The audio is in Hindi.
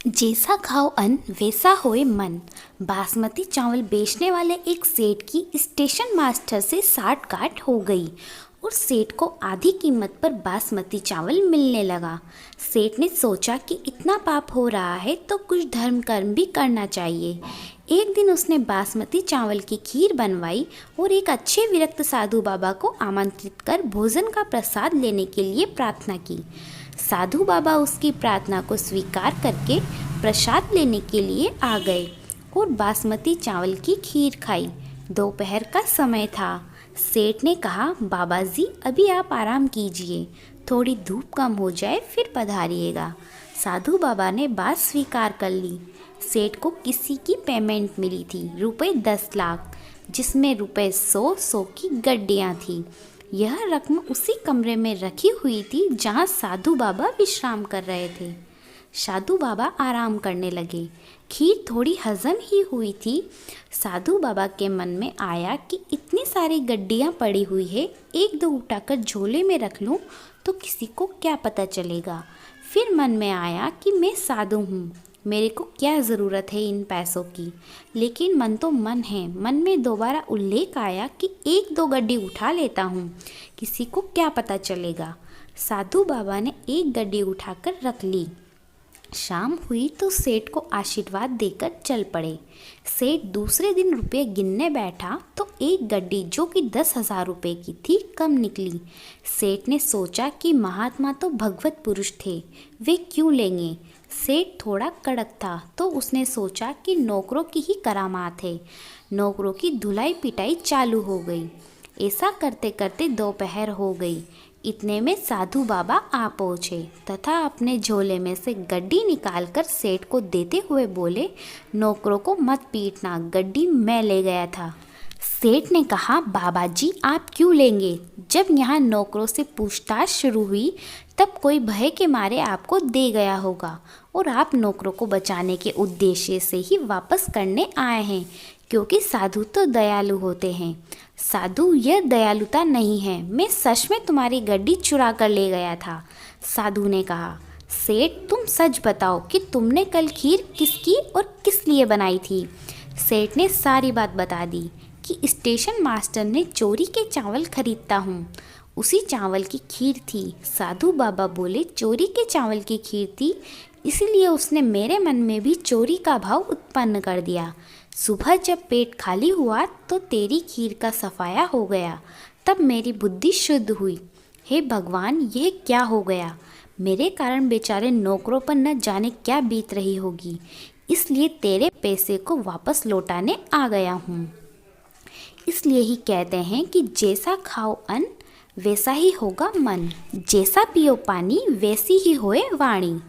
जैसा खाओ अन्न वैसा होए मन। बासमती चावल बेचने वाले एक सेठ की स्टेशन मास्टर से साठ-गांठ हो गई और सेठ को आधी कीमत पर बासमती चावल मिलने लगा। सेठ ने सोचा कि इतना पाप हो रहा है तो कुछ धर्म कर्म भी करना चाहिए। एक दिन उसने बासमती चावल की खीर बनवाई और एक अच्छे विरक्त साधु बाबा को आमंत्रित कर भोजन का प्रसाद लेने के लिए प्रार्थना की। साधु बाबा उसकी प्रार्थना को स्वीकार करके प्रसाद लेने के लिए आ गए और बासमती चावल की खीर खाई। दोपहर का समय था। सेठ ने कहा, बाबा जी अभी आप आराम कीजिए, थोड़ी धूप कम हो जाए फिर पधारिएगा। साधु बाबा ने बात स्वीकार कर ली। सेठ को किसी की पेमेंट मिली थी, ₹10 लाख, जिसमें ₹100 की गड्डियाँ थीं। यह रकम उसी कमरे में रखी हुई थी जहाँ साधु बाबा विश्राम कर रहे थे। साधु बाबा आराम करने लगे। खीर थोड़ी हजम ही हुई थी। साधु बाबा के मन में आया कि इतनी सारी गड्डियाँ पड़ी हुई है, एक दो उठाकर झोले में रख लूँ तो किसी को क्या पता चलेगा। फिर मन में आया कि मैं साधु हूँ, मेरे को क्या ज़रूरत है इन पैसों की। लेकिन मन तो मन है। मन में दोबारा उल्लेख आया कि एक दो गड्डी उठा लेता हूँ, किसी को क्या पता चलेगा। साधु बाबा ने एक गड्डी उठाकर रख ली। शाम हुई तो सेठ को आशीर्वाद देकर चल पड़े। सेठ दूसरे दिन रुपये गिनने बैठा तो एक गड्डी जो कि 10,000 रुपये की थी कम निकली। सेठ ने सोचा कि महात्मा तो भगवत पुरुष थे, वे क्यों लेंगे। सेठ थोड़ा कड़क था तो उसने सोचा कि नौकरों की ही करामात है। नौकरों की धुलाई पिटाई चालू हो गई। ऐसा करते करते दोपहर हो गई। इतने में साधु बाबा आ पहुँचे तथा अपने झोले में से गड्डी निकालकर सेठ को देते हुए बोले, नौकरों को मत पीटना, गड्डी मैं ले गया था। सेठ ने कहा, बाबा जी आप क्यों लेंगे। जब यहाँ नौकरों से पूछताछ शुरू हुई तब कोई भय के मारे आपको दे गया होगा और आप नौकरों को बचाने के उद्देश्य से ही वापस करने आए हैं, क्योंकि साधु तो दयालु होते हैं। साधु, यह दयालुता नहीं है, मैं सच में तुम्हारी गड्डी चुरा कर ले गया था। साधु ने कहा, सेठ तुम सच बताओ कि तुमने कल खीर किसकी और किस लिए बनाई थी। सेठ ने सारी बात बता दी कि स्टेशन मास्टर ने चोरी के चावल खरीदता हूँ, उसी चावल की खीर थी। साधु बाबा बोले, चोरी के चावल की खीर थी, इसीलिए उसने मेरे मन में भी चोरी का भाव उत्पन्न कर दिया। सुबह जब पेट खाली हुआ तो तेरी खीर का सफाया हो गया, तब मेरी बुद्धि शुद्ध हुई। हे भगवान, यह क्या हो गया। मेरे कारण बेचारे नौकरों पर न जाने क्या बीत रही होगी, इसलिए तेरे पैसे को वापस लौटाने आ गया हूँ। इसलिए ही कहते हैं कि जैसा खाओ अन्न वैसा ही होगा मन, जैसा पियो पानी वैसी ही होए वाणी।